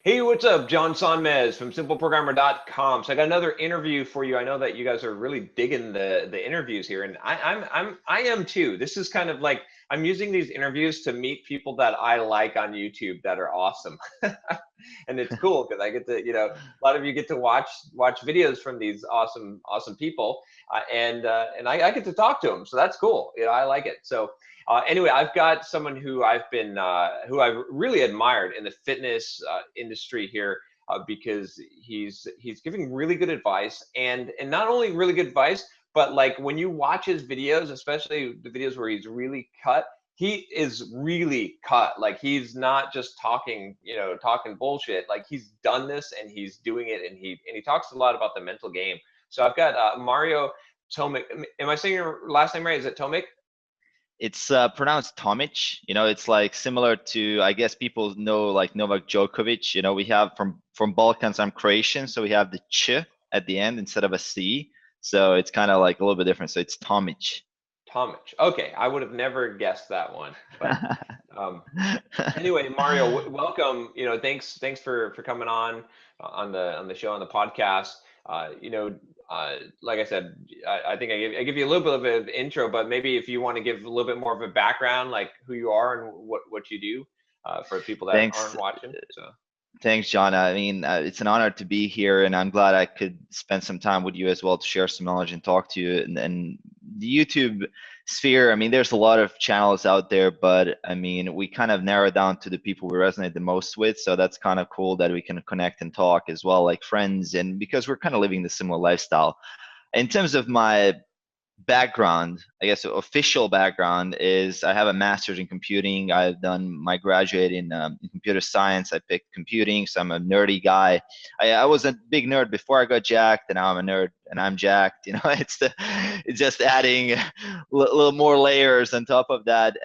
Hey, what's up? John Sonmez from simpleprogrammer.com. So I got another interview for you. I know that you guys are really digging the interviews here, and I am too. This is kind of like I'm using these interviews to meet people that I like on YouTube that are awesome. And it's cool because I get to, a lot of you get to watch videos from these awesome people, and I get to talk to them. So that's cool. I like it. So anyway, I've got someone who I've really admired in the fitness industry here because he's giving really good advice, and not only really good advice, but like when you watch his videos, especially the videos where he's really cut, he is really cut. Like he's not just talking bullshit. Like he's done this and he's doing it, and he talks a lot about the mental game. So I've got Mario Tomic. Am I saying your last name right? Is it Tomic? It's pronounced Tomic. It's like similar to, I guess people know like Novak Djokovic. We have from Balkans. I'm Croatian, so we have the ch at the end instead of a c. So it's kind of like a little bit different. So it's Tomic. Tomic. Okay, I would have never guessed that one. But um, anyway, Mario, welcome. Thanks for coming on the show, on the podcast. Like I said, I think I give you a little bit of an intro, but maybe if you want to give a little bit more of a background, like who you are and what you do, for people that Thanks. aren't watching. So Thanks, John. I mean, it's an honor to be here, and I'm glad I could spend some time with you as well to share some knowledge and talk to you. And the YouTube sphere, I mean, there's a lot of channels out there, but I mean, we kind of narrow down to the people we resonate the most with. So that's kind of cool that we can connect and talk as well, like friends, and because we're kind of living the similar lifestyle. In terms of my background, I guess official background is I have a master's in computing. I've done my graduate in computer science. I picked computing, so I'm a nerdy guy. I was a big nerd before I got jacked, and now I'm a nerd and I'm jacked. It's just adding a little more layers on top of that.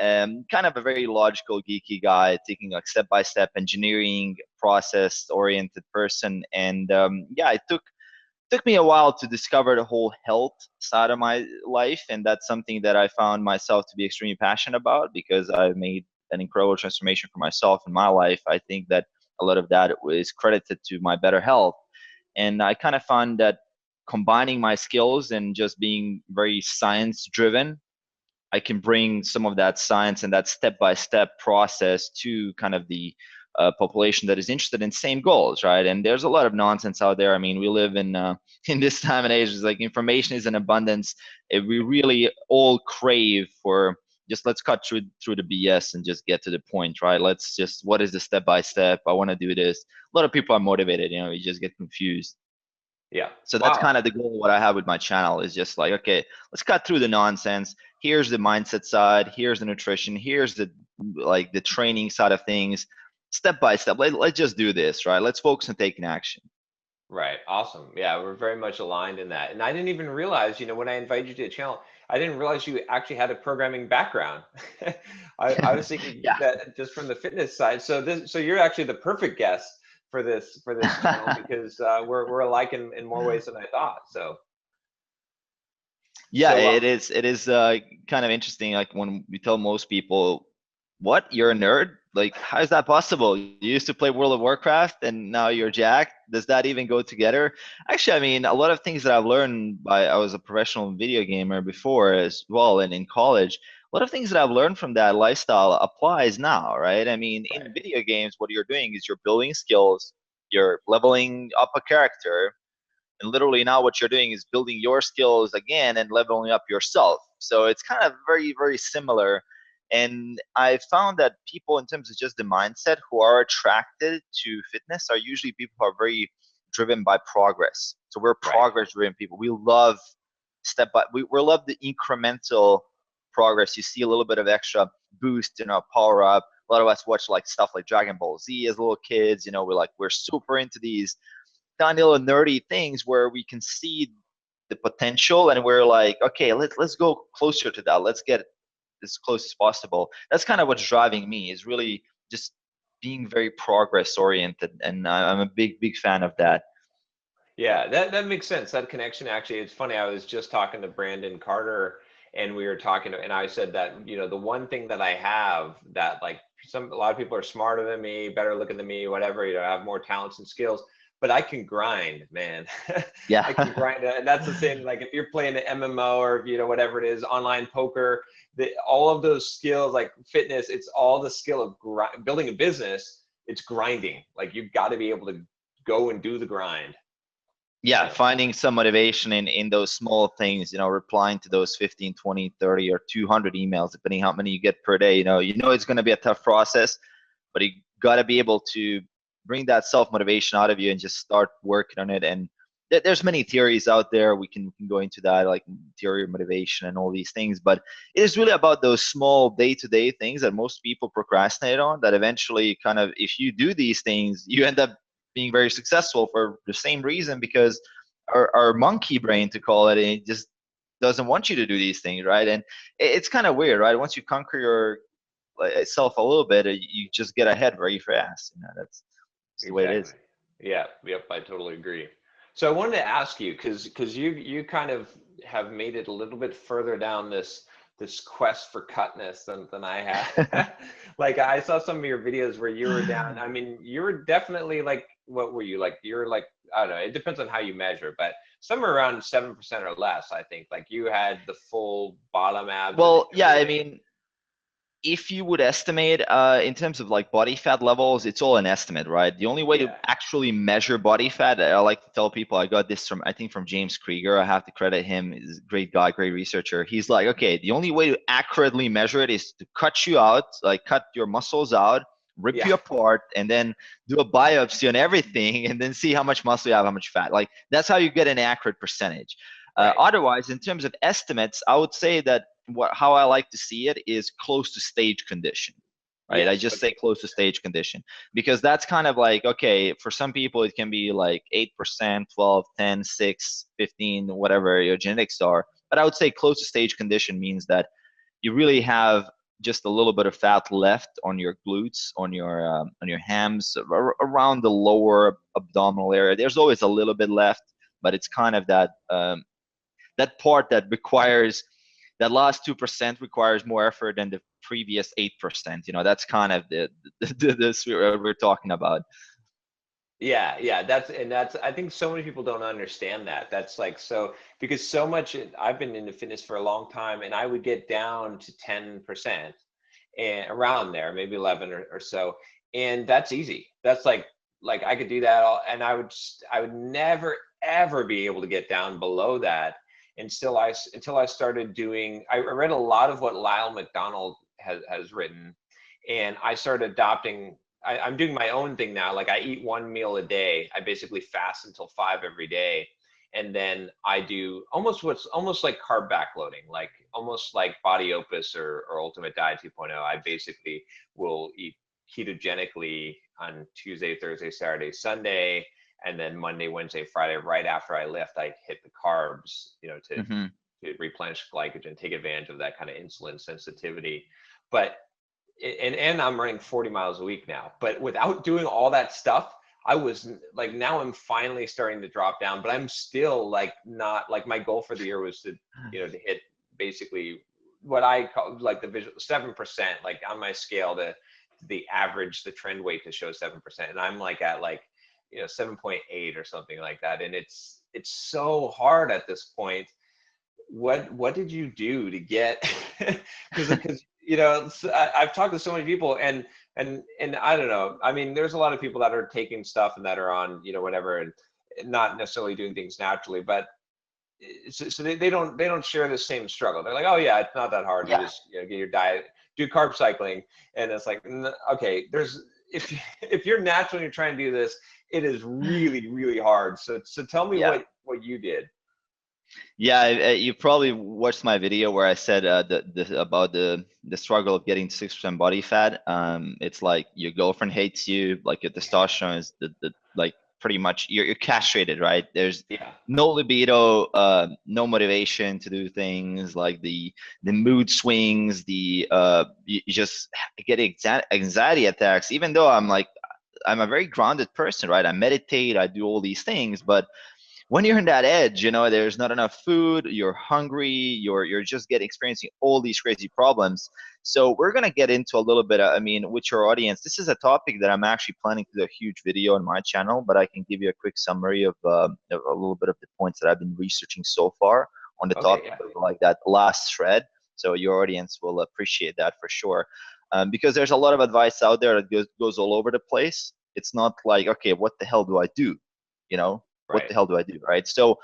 Kind of a very logical, geeky guy, taking like step-by-step engineering, process-oriented person, and yeah, it took me a while to discover the whole health side of my life, and that's something that I found myself to be extremely passionate about because I made an incredible transformation for myself in my life. I think that a lot of that is credited to my better health, and I kind of found that combining my skills and just being very science driven, I can bring some of that science and that step-by-step process to kind of the population that is interested in same goals, right? And there's a lot of nonsense out there. I mean, we live in in this time and age. It's like information is in abundance. We really all crave for just let's cut through the BS and just get to the point, right? Let's just what is the step by step? I want to do this. A lot of people are motivated. You just get confused. yeah, So that's wow. kind of the goal. What I have with my channel is just like, okay, let's cut through the nonsense. Here's the mindset side. Here's the nutrition. Here's the like the training side of things, step by step. Let's just do this, right? Let's focus on taking action. Right. Awesome. Yeah, we're very much aligned in that. And I didn't even realize, when I invited you to the channel, I didn't realize you actually had a programming background. I was thinking Yeah. that just from the fitness side. So you're actually the perfect guest for this channel because we're alike in more ways than I thought. So Yeah, so it is kind of interesting. Like when we tell most people, "What? You're a nerd? Like, how is that possible? You used to play World of Warcraft and now you're jacked. Does that even go together?" Actually, I mean, a lot of things that I've learned I was a professional video gamer before as well, and in college, a lot of things that I've learned from that lifestyle applies now, right? I mean, in right. video games, what you're doing is you're building skills, you're leveling up a character, and literally now what you're doing is building your skills again and leveling up yourself. So it's kind of very, very similar. And I found that people, in terms of just the mindset, who are attracted to fitness are usually people who are very driven by progress. So we're Right. progress driven people. We love we love the incremental progress. You see a little bit of extra boost, power up. A lot of us watch like stuff like Dragon Ball Z as little kids. We're super into these tiny little nerdy things where we can see the potential and we're like, okay, let's go closer to that. Let's get as close as possible. That's kind of what's driving me is really just being very progress oriented, and I'm a big fan of that. Yeah, that makes sense. That connection actually, it's funny. I was just talking to Brandon Carter, and we were talking, and I said that, the one thing that I have that like a lot of people are smarter than me, better looking than me, whatever, you know, have more talents and skills, but I can grind, man. Yeah. I can grind, and that's the same. Like if you're playing an MMO or you know whatever it is, online poker, all of those skills like fitness, it's all the skill of building a business. It's grinding. Like you've got to be able to go and do the grind. Yeah, finding some motivation in those small things, you know, replying to those 15, 20, 30 or 200 emails, depending how many you get per day. You know it's going to be a tough process, but you got to be able to bring that self-motivation out of you and just start working on it. And there's many theories out there. We can go into that, like theory of motivation and all these things, but it is really about those small day-to-day things that most people procrastinate on, that eventually kind of, if you do these things, you end up being very successful for the same reason, because our monkey brain, to call it, it just doesn't want you to do these things, right? And it's kind of weird, right? Once you conquer your self a little bit, you just get ahead very fast. You know, that's the way it is. Yeah, yep, I totally agree. So I wanted to ask you, because you kind of have made it a little bit further down this quest for cutness than I have. Like I saw some of your videos where you were down. I mean, you were definitely like, what were you like? You're like, I don't know. It depends on how you measure, but somewhere around 7% or less. I think like you had the full bottom abs and Well, yeah, I everything. mean, if you would estimate in terms of like body fat levels, it's all an estimate, right? The only way to Yeah, actually measure body fat, I like to tell people, I got this from, I think, from James Krieger. I have to credit him. He's a great guy, great researcher. He's like, okay, the only way to accurately measure it is to cut you out, like cut your muscles out, rip yeah, you apart, and then do a biopsy on everything, and then see how much muscle you have, how much fat. Like that's how you get an accurate percentage. right. Otherwise, in terms of estimates, I would say that how I like to see it is close to stage condition, right? I Yes. just say Okay. close to stage condition, because that's kind of like, okay, for some people it can be like 8%, 12, 10, 6, 15, whatever your genetics are. But I would say close to stage condition means that you really have just a little bit of fat left on your glutes, on your hams, around the lower abdominal area. There's always a little bit left, but it's kind of that that part that requires, that last 2% requires more effort than the previous 8%. You know, that's kind of this we're talking about. Yeah, yeah, that's I think so many people don't understand that. That's like so because so much I've been into fitness for a long time and I would get down to 10% and around there, maybe 11 or so. And that's easy. That's like I could do that all and I would never ever be able to get down below that until I started doing I read a lot of what Lyle McDonald has written and I started adopting I'm doing my own thing now. Like I eat one meal a day. I basically fast until 5 every day. And then I do almost what's almost like carb backloading, like almost like Body Opus or Ultimate Diet 2.0. I basically will eat ketogenically on Tuesday, Thursday, Saturday, Sunday, and then Monday, Wednesday, Friday, right after I lift, I hit the carbs, you know, Hmm. to replenish glycogen, take advantage of that kind of insulin sensitivity. But and I'm running 40 miles a week now. But without doing all that stuff, I was like now I'm finally starting to drop down, but I'm still like not like my goal for the year was to to hit basically what I call like the visual 7%, like on my scale to the average, the trend weight to show 7%. And I'm like at like 7.8 or something like that. And it's so hard at this point. What did you do to get because I've talked to so many people and I don't know, I mean there's a lot of people that are taking stuff and that are on whatever and not necessarily doing things naturally, but so they don't share the same struggle. They're like, oh yeah, it's not that hard, you Yeah. just get your diet, do carb cycling. And it's like, okay, there's if you're natural and you're trying to do this, it is really really hard. So tell me Yeah. what you did. Yeah, you probably watched my video where I said about the struggle of getting 6% body fat. It's like your girlfriend hates you, like your testosterone is the like pretty much you're castrated, right? There's Yeah. no libido, no motivation to do things, like the mood swings, you just get anxiety attacks. Even though I'm a very grounded person, right? I meditate, I do all these things, but when you're in that edge, there's not enough food, you're hungry, you're just experiencing all these crazy problems. So we're gonna get into a little bit, with your audience. This is a topic that I'm actually planning to do a huge video on my channel, but I can give you a quick summary of a little bit of the points that I've been researching so far on the Okay, topic yeah. of like that last thread. So your audience will appreciate that for sure, because there's a lot of advice out there that goes all over the place. It's not like, okay, what the hell do I do? What Right. the hell do I do, right? So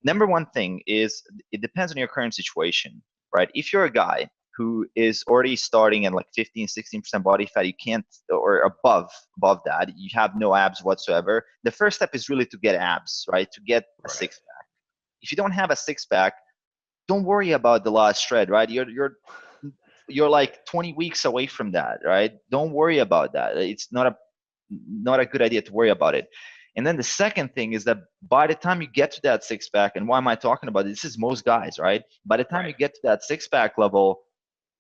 number one thing is, it depends on your current situation, right? If you're a guy who is already starting at like 15, 16% body fat, you can't, or above that, you have no abs whatsoever. The first step is really to get abs, right? To get a Right. six pack. If you don't have a six pack, don't worry about the last shred, right? You're like 20 weeks away from that, right? Don't worry about that. It's not a good idea to worry about it. And then the second thing is that by the time you get to that six pack, and why am I talking about this? This is most guys, right? By the time Right. you get to that six pack level,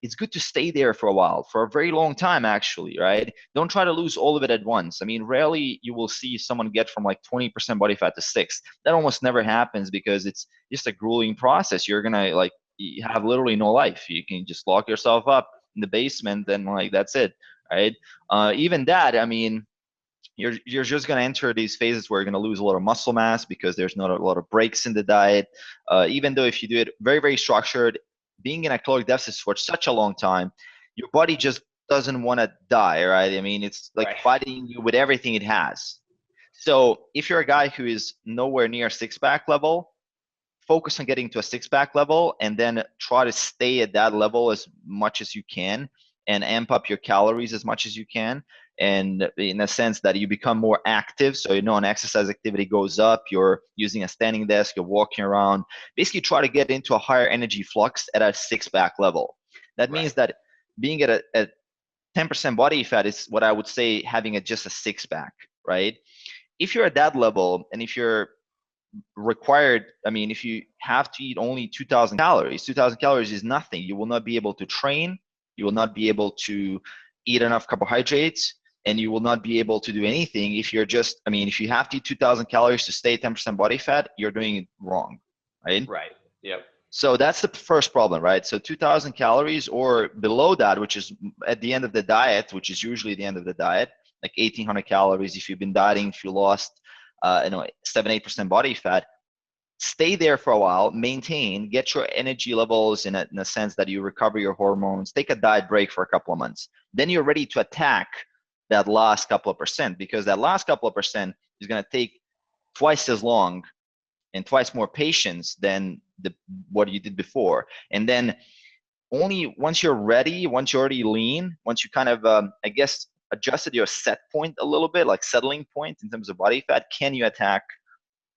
it's good to stay there for a while, for a very long time, actually, right? Don't try to lose all of it at once. I mean, rarely you will see someone get from like 20% body fat to 6. That almost never happens because it's just a grueling process. You're gonna like you have literally no life. You can just lock yourself up in the basement and like that's it, right? Even that, I mean, you're just going to enter these phases where you're going to lose a lot of muscle mass because there's not a lot of breaks in the diet. Even though if you do it very, very structured, being in a caloric deficit for such a long time, your body just doesn't want to die, right? I mean, it's like Right. fighting you with everything it has. So if you're a guy who is nowhere near six pack level, focus on getting to a six pack level and then try to stay at that level as much as you can and amp up your calories as much as you can. And in a sense that you become more active. So, an exercise activity goes up, you're using a standing desk, you're walking around, basically try to get into a higher energy flux at a six pack level. That means Right. that being at 10% body fat is what I would say having just a six pack, right? If you're at that level and if you're required, if you have to eat only 2,000 calories is nothing. You will not be able to train, you will not be able to eat enough carbohydrates, and you will not be able to do anything if you're just, if you have to eat 2,000 calories to stay 10% body fat, you're doing it wrong, right? Right. Yep. So that's the first problem, right? So 2,000 calories or below that, which is at the end of the diet, which is usually the end of the diet, like 1,800 calories if you've been dieting, if you lost 7-8% body fat, stay there for a while, maintain, get your energy levels in a sense that you recover your hormones, take a diet break for a couple of months. Then you're ready to attack that last couple of percent, because that last couple of percent is going to take twice as long and twice more patience than what you did before. And then only once you're ready, once you're already lean, once you kind of, I guess, adjusted your set point a little bit, like settling point in terms of body fat, can you attack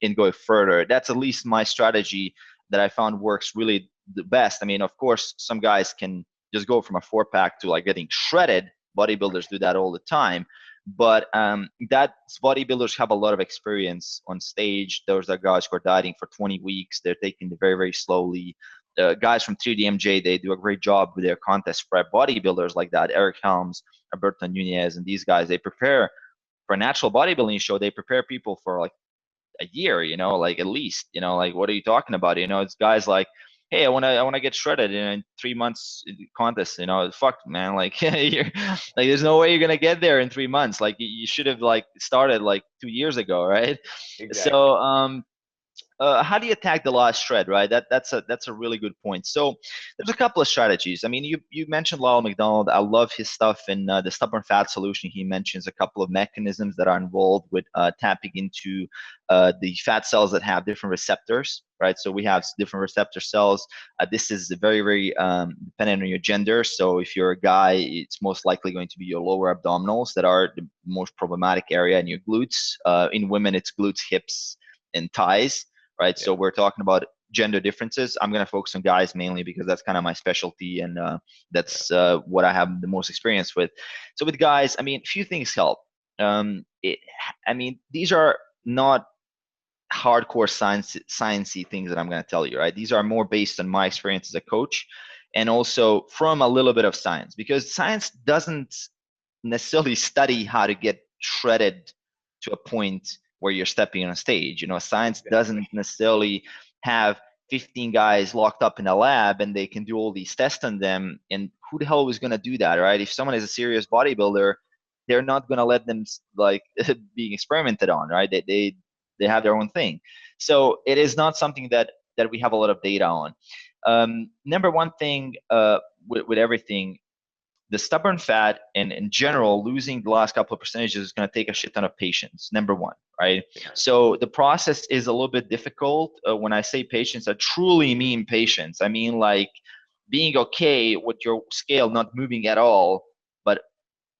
and go further? That's at least my strategy that I found works really the best. Of course, some guys can just go from a 4-pack to like getting shredded. Bodybuilders do that all the time. But that bodybuilders have a lot of experience on stage. Those are guys who are dieting for 20 weeks. They're taking it very, very slowly. Guys from 3DMJ, they do a great job with their contest prep. Bodybuilders like that, Eric Helms, Alberto Nunez, and these guys, they prepare for a natural bodybuilding show. They prepare people for like a year, like at least, like what are you talking about? It's guys like, hey, I want to get shredded in 3 months contest. Fuck, man, like you're like, there's no way you're gonna get there in 3 months. Like you should have like started like 2 years ago, right? Exactly. So how do you attack the last shred, right? That's a really good point. So there's a couple of strategies. You mentioned Lyle McDonald. I love his stuff in the Stubborn Fat Solution. He mentions a couple of mechanisms that are involved with tapping into the fat cells that have different receptors, right? So we have different receptor cells. This is very, very dependent on your gender. So if you're a guy, it's most likely going to be your lower abdominals that are the most problematic area, and your glutes. In women, it's glutes, hips, and thighs, right? So Yep. we're talking about gender differences. I'm going to focus on guys mainly because that's kind of my specialty, and that's what I have the most experience with. So with guys, a few things help. These are not hardcore sciencey things that I'm going to tell you, right? These are more based on my experience as a coach, and also from a little bit of science, because science doesn't necessarily study how to get shredded to a point where you're stepping on a stage. Science Exactly. doesn't necessarily have 15 guys locked up in a lab and they can do all these tests on them. And who the hell is going to do that, right? If someone is a serious bodybuilder, they're not going to let them like being experimented on, right? They have their own thing. So it is not something that we have a lot of data on. Number one thing with everything, the stubborn fat and in general losing the last couple of percentages is going to take a shit ton of patience, number one, right? Yeah. So the process is a little bit difficult. When I say patience, I truly mean patience. I mean like being okay with your scale not moving at all, but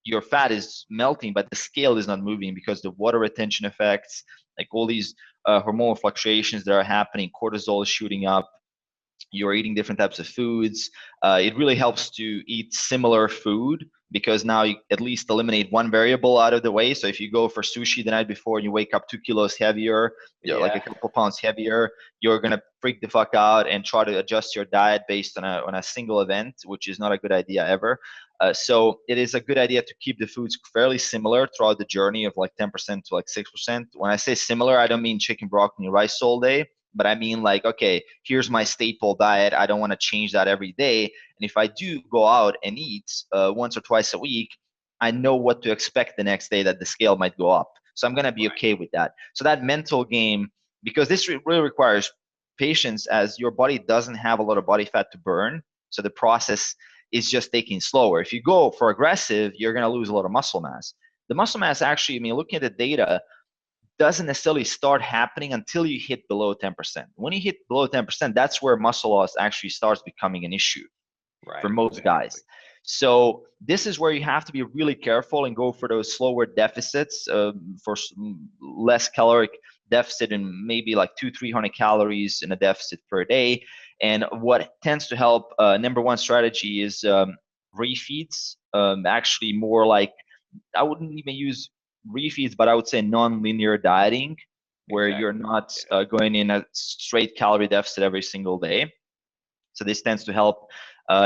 your fat is melting, but the scale is not moving because the water retention effects, like all these hormonal fluctuations that are happening, cortisol is shooting up, you're eating different types of foods. It really helps to eat similar food because now you at least eliminate one variable out of the way. So if you go for sushi the night before and you wake up 2 kilos heavier, like a Yeah. couple pounds heavier, you're gonna freak the fuck out and try to adjust your diet based on a single event, which is not a good idea ever. So it is a good idea to keep the foods fairly similar throughout the journey of like 10% to like 6%. When I say similar, I don't mean chicken, broccoli, and rice all day, but I mean like, okay, here's my staple diet. I don't want to change that every day. And if I do go out and eat once or twice a week, I know what to expect the next day that the scale might go up. So I'm going to be Right. okay with that. So that mental game, because this really requires patience as your body doesn't have a lot of body fat to burn. So the process is just taking slower. If you go for aggressive, you're going to lose a lot of muscle mass. The muscle mass actually, I mean, looking at the data, doesn't necessarily start happening until you hit below 10%. When you hit below 10%, that's where muscle loss actually starts becoming an issue for Right. most Exactly. guys. So this is where you have to be really careful and go for those slower deficits, for less caloric deficit and maybe like 200-300 calories in a deficit per day. And what tends to help, number one strategy is refeeds. Actually, more like, I wouldn't even use refeeds, but I would say non-linear dieting, where you're Exactly. not Yeah. going in a straight calorie deficit every single day. So this tends to help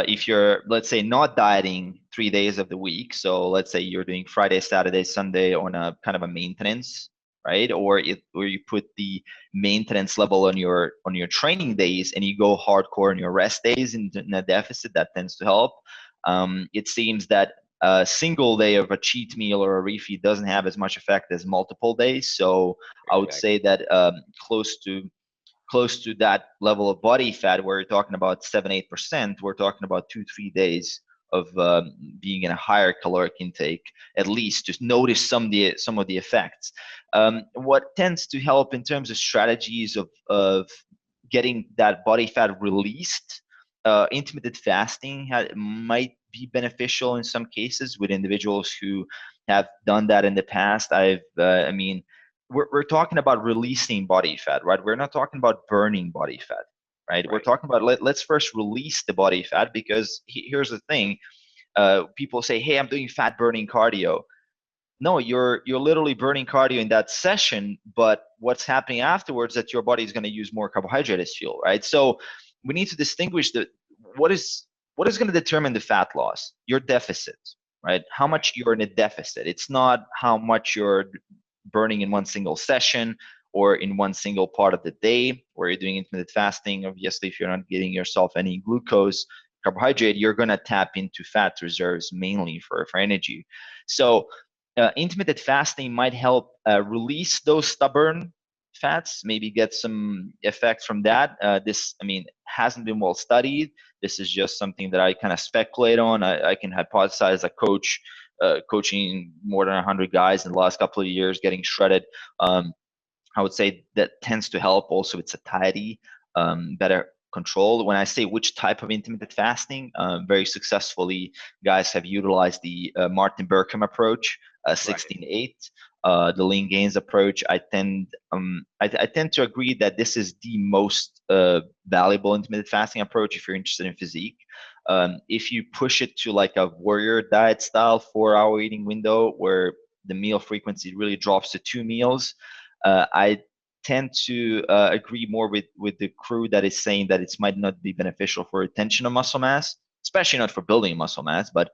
if you're, let's say, not dieting 3 days of the week. So let's say you're doing Friday, Saturday, Sunday on a kind of a maintenance, right? Or you put the maintenance level on your training days and you go hardcore on your rest days in a deficit. That tends to help. It seems that a single day of a cheat meal or a refeed doesn't have as much effect as multiple days. So I would say Exactly. that close to that level of body fat, where you're talking about 7-8%, we're talking about 2-3 days of being in a higher caloric intake, at least to notice some of the effects. What tends to help in terms of strategies of getting that body fat released, intermittent fasting might be beneficial in some cases with individuals who have done that in the past. I mean, we're talking about releasing body fat, right? We're not talking about burning body fat, right? We're Right. talking about let's first release the body fat, because here's the thing. People say, hey, I'm doing fat burning cardio. No, you're literally burning cardio in that session, but what's happening afterwards that your body is going to use more carbohydrate as fuel, right? So we need to distinguish what is what is going to determine the fat loss? Your deficit, right? How Right. much you're in a deficit. It's not how much you're burning in one single session or in one single part of the day where you're doing intermittent fasting. Obviously, if you're not getting yourself any glucose, carbohydrate, you're going to tap into fat reserves mainly for energy. So intermittent fasting might help release those stubborn fats, maybe get some effect from that. This, I mean, hasn't been well studied. This is just something that I kind of speculate on. I can hypothesize a coach coaching more than 100 guys in the last couple of years getting shredded. Um, I would say that tends to help. Also, with satiety, better control. When I say which type of intermittent fasting, very successfully, guys have utilized the Martin Berkham approach, Right. 16-8, the lean gains approach. I tend to agree that this is the most valuable intermittent fasting approach if you're interested in physique. If you push it to like a warrior diet style 4-hour eating window where the meal frequency really drops to 2 meals, I tend to agree more with the crew that is saying that it might not be beneficial for retention of muscle mass, especially not for building muscle mass, but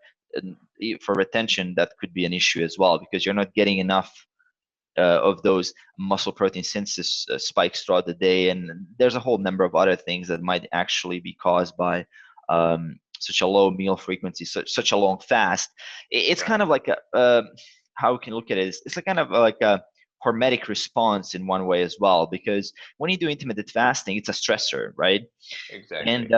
for retention that could be an issue as well because you're not getting enough of those muscle protein synthesis spikes throughout the day, and there's a whole number of other things that might actually be caused by such a low meal frequency, such a long fast. It's kind Right. of like how we can look at it is it's a kind of like a hormetic response in one way as well, because when you do intermittent fasting, it's a stressor, right? And Exactly.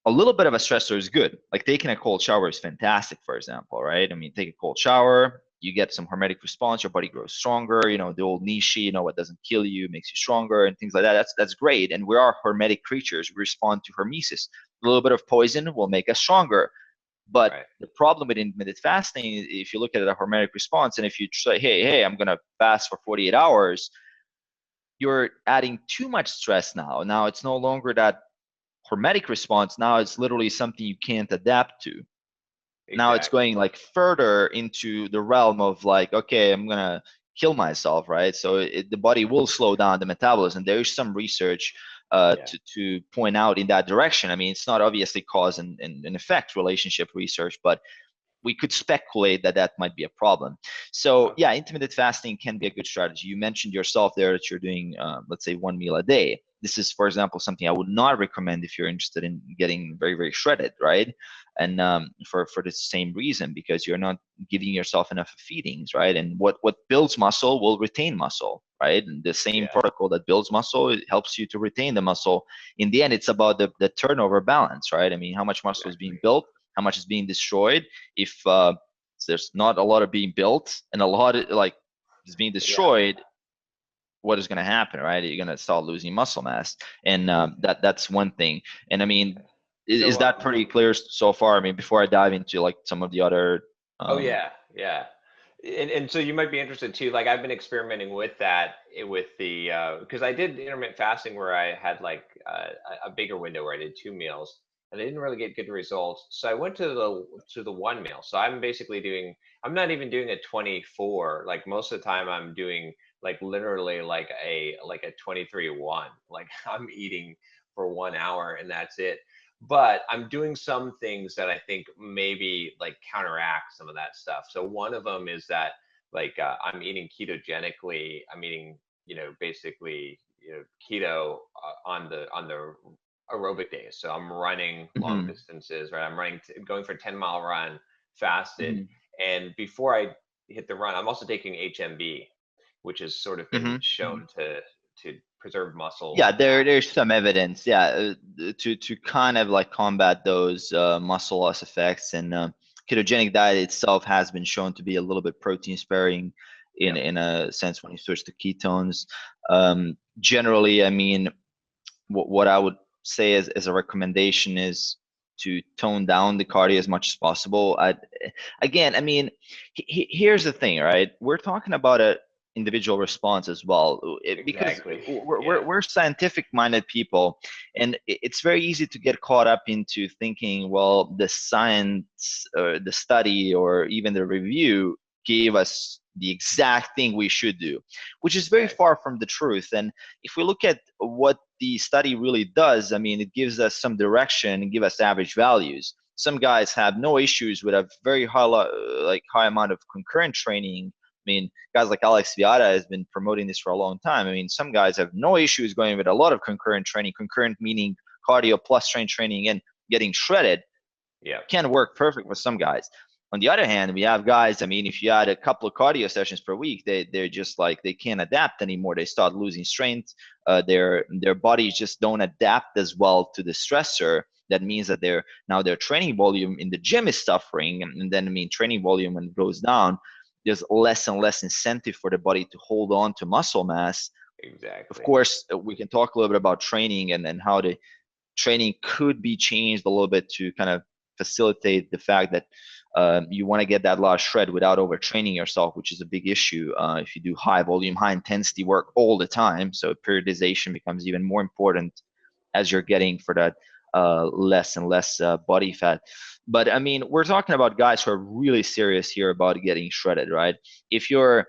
a little bit of a stressor is good. Like taking a cold shower is fantastic, for example, right? I mean, take a cold shower, you get some hormetic response, your body grows stronger, the old niche, what doesn't kill you makes you stronger and things like that. That's great. And we are hormetic creatures. We respond to hormesis. A little bit of poison will make us stronger. But Right. the problem with intermittent fasting, if you look at a hormetic response, and if you say, hey, I'm gonna fast for 48 hours, you're adding too much stress now. Now it's no longer that hormetic response. Now it's literally something you can't adapt to. Now it's Exactly. going like further into the realm of like, okay, I'm gonna kill myself, right? So the body will slow down the metabolism. There is some research Yeah. to point out in that direction. I mean, it's not obviously cause and effect relationship research, but we could speculate that that might be a problem. So Okay. yeah, intermittent fasting can be a good strategy. You mentioned yourself there that you're doing, let's say, one meal a day. This is, for example, something I would not recommend if you're interested in getting very, very shredded, right? And for the same reason, because you're not giving yourself enough feedings, right? And what builds muscle will retain muscle, right? And the same Yeah. protocol that builds muscle, it helps you to retain the muscle. In the end, it's about the turnover balance, right? I mean, how much muscle is being Exactly. built, how much is being destroyed. If there's not a lot of being built and a lot of, like, is being Yeah. destroyed, what is going to happen, right? You're going to start losing muscle mass, and that's one thing. And I mean, is So that pretty clear so far? I mean, before I dive into like some of the other, oh um, yeah, yeah. And so you might be interested too. Like I've been experimenting with that with the because I did intermittent fasting where I had like a bigger window where I did 2 meals and I didn't really get good results. So I went to the 1 meal. So I'm basically doing I'm not even doing a 24. Like most of the time I'm doing like literally like a 23-1. Like I'm eating for 1 hour and that's it, but I'm doing some things that I think maybe like counteract some of that stuff. So one of them is that like I'm eating ketogenically. I'm eating, basically, keto on the aerobic days. So I'm running long mhm, distances, right? I'm going for a 10-mile run fasted, mhm, and before I hit the run, I'm also taking HMB, which has sort of been mhm. shown to preserve muscle Yeah, mass. there's some evidence, yeah, to kind of like combat those muscle loss effects, and ketogenic diet itself has been shown to be a little bit protein sparing in Yep. in a sense when you switch to ketones. Generally, I mean, what I would say as a recommendation is to tone down the cardio as much as possible. Again, I mean, here's the thing, right? We're talking about a individual response as well, because Exactly. we're, Yeah. we're scientific minded people, and it's very easy to get caught up into thinking, well, the science or the study or even the review gave us the exact thing we should do, which is very Exactly. far from the truth. And if we look at what the study really does, I mean, it gives us some direction and give us average values. Some guys have no issues with a very high, like high amount of concurrent training. I mean, guys like Alex Viada has been promoting this for a long time. I mean, some guys have no issues going with a lot of concurrent training, concurrent meaning cardio plus strength training and getting shredded. Yeah. Can work perfect for some guys. On the other hand, we have guys, I mean, if you add a couple of cardio sessions per week, they're just like, they can't adapt anymore. They start losing strength. Their bodies just don't adapt as well to the stressor. That means that their training volume in the gym is suffering. And then, I mean, training volume, when it goes down, there's less and less incentive for the body to hold on to muscle mass. Of Exactly. course, we can talk a little bit about training and how the training could be changed a little bit to kind of facilitate the fact that you want to get that large shred without overtraining yourself, which is a big issue if you do high volume, high intensity work all the time. So periodization becomes even more important as you're getting for that less and less body fat. But I mean, we're talking about guys who are really serious here about getting shredded, right? If you're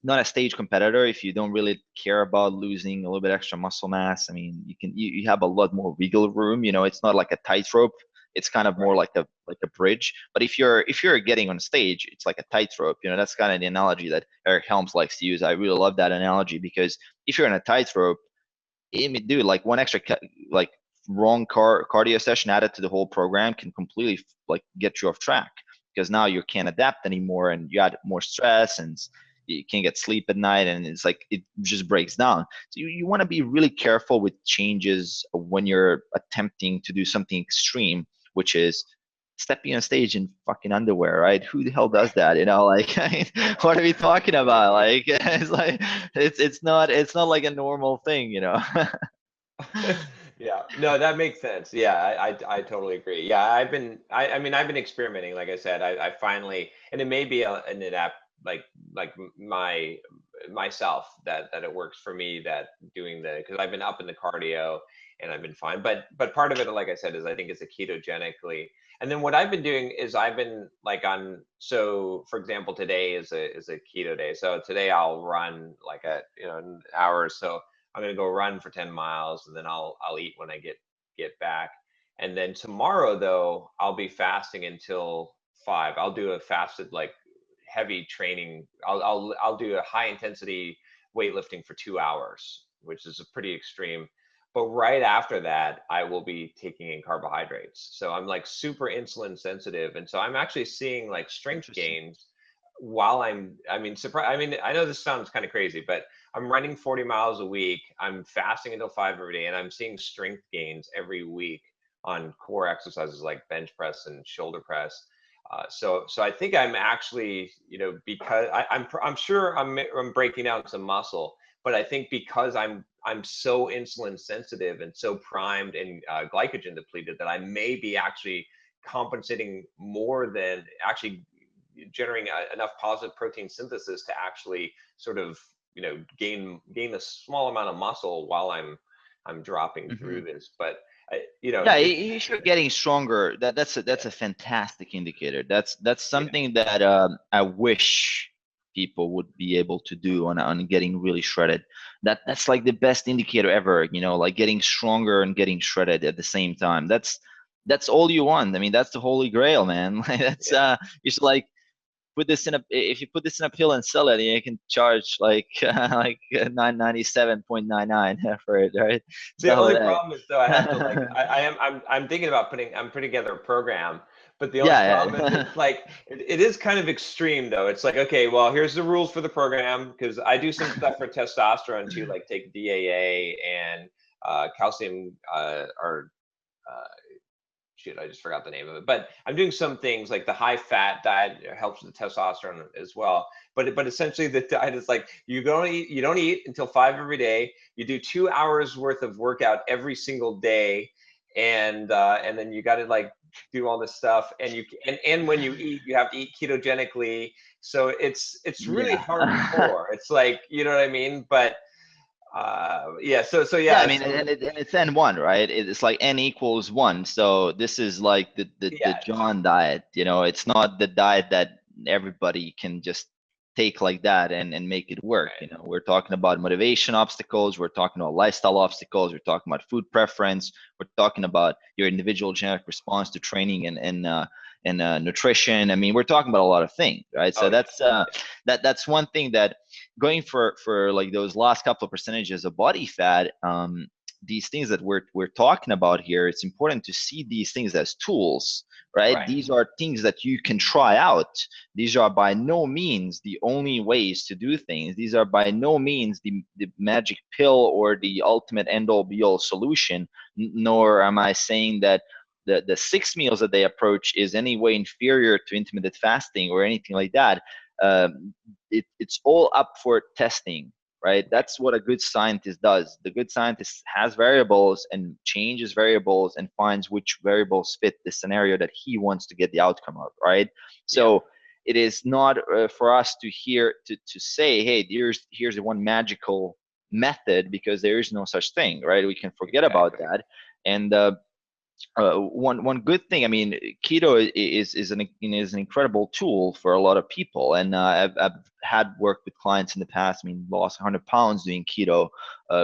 not a stage competitor, if you don't really care about losing a little bit extra muscle mass, I mean, you have a lot more wiggle room. It's not like a tightrope. It's kind of more Right. like a bridge. But if you're getting on stage, it's like a tightrope. That's kind of the analogy that Eric Helms likes to use. I really love that analogy because if you're in a tightrope, dude, like one extra like wrong cardio session added to the whole program can completely like get you off track because now you can't adapt anymore and you add more stress and you can't get sleep at night and it's like it just breaks down. So you want to be really careful with changes when you're attempting to do something extreme, which is stepping on stage in fucking underwear, right? Who the hell does Right. that? Like, I mean, what are we talking about? Like, it's like it's not like a normal thing. Yeah, no, that makes sense. Yeah, I totally agree. Yeah, I mean I've been experimenting. Like I said, I finally, and it may be an adapt like my myself that it works for me that doing the because I've been up in the cardio and I've been fine. But part of it, like I said, is I think it's a ketogenically. And then what I've been doing is I've been like on so for example today is a keto day. So today I'll run like an hour or so. I'm gonna go run for 10 miles and then I'll eat when I get back. And then tomorrow though, I'll be fasting until 5. I'll do a fasted like heavy training. I'll do a high intensity weightlifting for 2 hours, which is a pretty extreme. But right after that, I will be taking in carbohydrates. So I'm like super insulin sensitive. And so I'm actually seeing like strength Interesting. gains while I mean, surprise. I mean, I know this sounds kind of crazy, but I'm running 40 miles a week. I'm fasting until 5 every day, and I'm seeing strength gains every week on core exercises like bench press and shoulder press. So I think I'm actually, because I'm sure I'm breaking down some muscle, but I think because I'm so insulin sensitive and so primed and glycogen depleted that I may be actually compensating more than actually generating enough positive protein synthesis to actually sort of gain a small amount of muscle while I'm dropping through Hmm. this. But Yeah, it's if you're getting stronger, that's yeah, a fantastic indicator. That's yeah, something that I wish people would be able to do on getting really shredded. That's like the best indicator ever. Like getting stronger and getting shredded at the same time. That's all you want. I mean, that's the holy grail, man. Like that's yeah. you should like put this in a if you put this in a pill and sell it, you can charge like like 997.99 for it, right? The So only problem is though I have to like yeah, I'm thinking about putting together a program, but the only problem is yeah. it's like it is kind of extreme though. It's like okay, well here's the rules for the program because I do some stuff for testosterone too, like take DAA and calcium or uh, shoot, I just forgot the name of it. But I'm doing some things like the high fat diet helps with the testosterone as well. But essentially the diet is like you don't eat until 5 every day. You do 2 hours worth of workout every single day, and then you got to like do all this stuff. And when you eat, you have to eat ketogenically. So it's really Yeah. hardcore. It's like you know what I mean. But yeah, so Yeah, I yeah, mean, so and it's N1, right? It's like N equals one. So this is like the yeah, John diet. It's not the diet that everybody can just take like that and make it work. right, We're talking about motivation obstacles. We're talking about lifestyle obstacles. We're talking about food preference. We're talking about your individual genetic response to training and nutrition. I mean, we're talking about a lot of things, right? So oh yeah, that's one thing that going for like those last couple of percentages of body fat, these things that we're talking about here, it's important to see these things as tools, right? right. These are things that you can try out. These are by no means the only ways to do things. These are by no means the magic pill or the ultimate end all be all solution. Nor am I saying that the 6 meals a day approach is any way inferior to intermittent fasting or anything like that. It's all up for testing, right? Right. That's what a good scientist does. The good scientist has variables and changes variables and finds which variables fit the scenario that he wants to get the outcome of, right? Yeah. So it is not for us to say, hey, here's the one magical method, because there is no such thing, right? We can forget about Exactly. that. And one good thing, I mean, keto is an incredible tool for a lot of people, and I've had worked with clients in the past. I mean, lost 100 pounds doing keto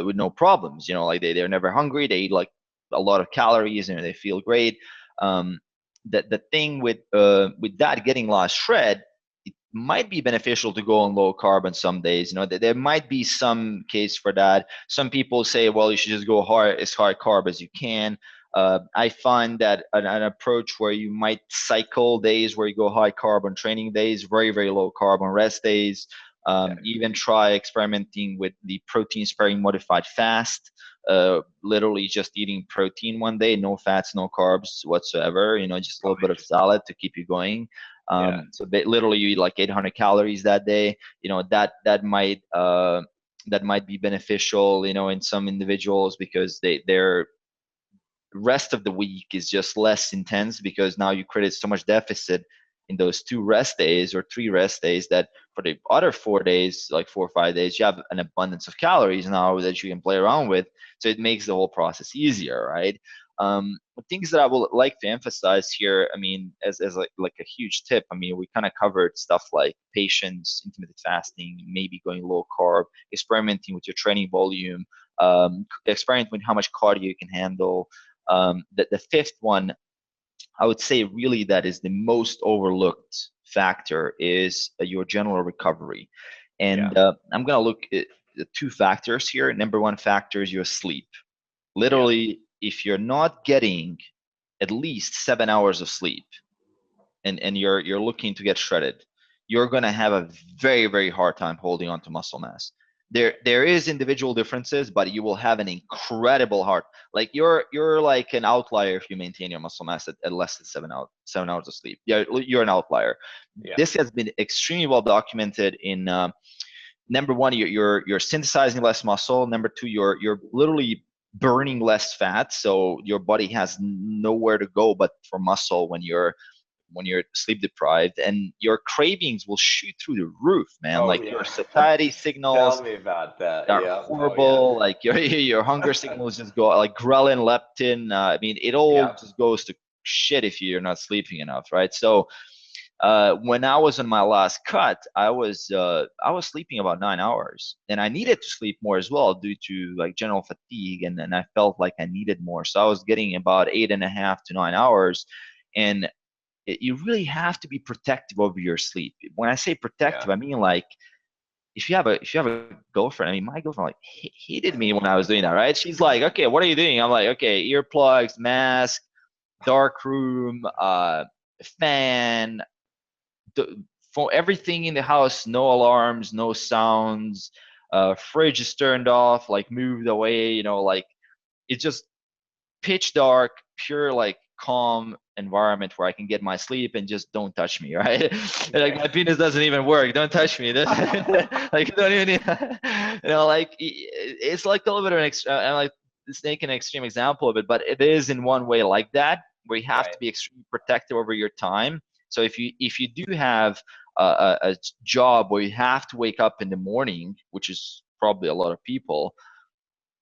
with no problems. Like they're never hungry. They eat like a lot of calories and they feel great. The thing with that getting lost shred, it might be beneficial to go on low carb on some days. There might be some case for that. Some people say, well, you should just go as high carb as you can. I find that an approach where you might cycle days where you go high carb on training days, very, very low carb on rest days. Even try experimenting with the protein sparing modified fast, literally just eating protein one day, no fats, no carbs whatsoever, just a little bit of salad to keep you going. So literally you eat like 800 calories that day. That might be beneficial, in some individuals, because their rest of the week is just less intense, because now you create so much deficit in those 2 rest days or 3 rest days, that for the other 4 days, like 4 or 5 days, you have an abundance of calories now that you can play around with. So it makes the whole process easier, right? Things that I would like to emphasize here, as like a huge tip, we kind of covered stuff like patience, intermittent fasting, maybe going low carb, experimenting with your training volume, experiment with how much cardio you can handle. The fifth one, I would say really that is the most overlooked factor, is your general recovery. And I'm going to look at the 2 factors here. Number 1 factor is your sleep. Literally, if you're not getting at least 7 hours of sleep and you're looking to get shredded, you're going to have a very, very hard time holding on to muscle mass. There is individual differences, but you will have an incredible heart. Like you're like an outlier if you maintain your muscle mass at less than 7 hours of sleep. You're an outlier. This has been extremely well documented in number 1, you're synthesizing less muscle. Number 2, you're literally burning less fat, so your body has nowhere to go but for muscle when you're sleep deprived, and your cravings will shoot through the roof, man. Your satiety signals Tell me about that. are horrible. Like your hunger signals just go like ghrelin, leptin. It all just goes to shit if you're not sleeping enough, right? So when I was on my last cut, I was sleeping about 9 hours, and I needed to sleep more as well due to like general fatigue, and I felt like I needed more. So I was getting about 8.5 to 9 hours, and you really have to be protective over your sleep. When I say protective, I mean like if you have a girlfriend, my girlfriend like hated me when I was doing that, right? She's like, okay, what are you doing? I'm like, okay, earplugs, mask, dark room, fan, for everything in the house, no alarms, no sounds, fridge is turned off, like moved away, like it's just pitch dark, pure like calm environment where I can get my sleep and just don't touch me, right? Like my penis doesn't even work. Don't touch me. Like don't even, like it's like a little bit of an like snake an extreme example of it, but it is in one way like that, where you have to be extremely protective over your time. So if you do have a job where you have to wake up in the morning, which is probably a lot of people,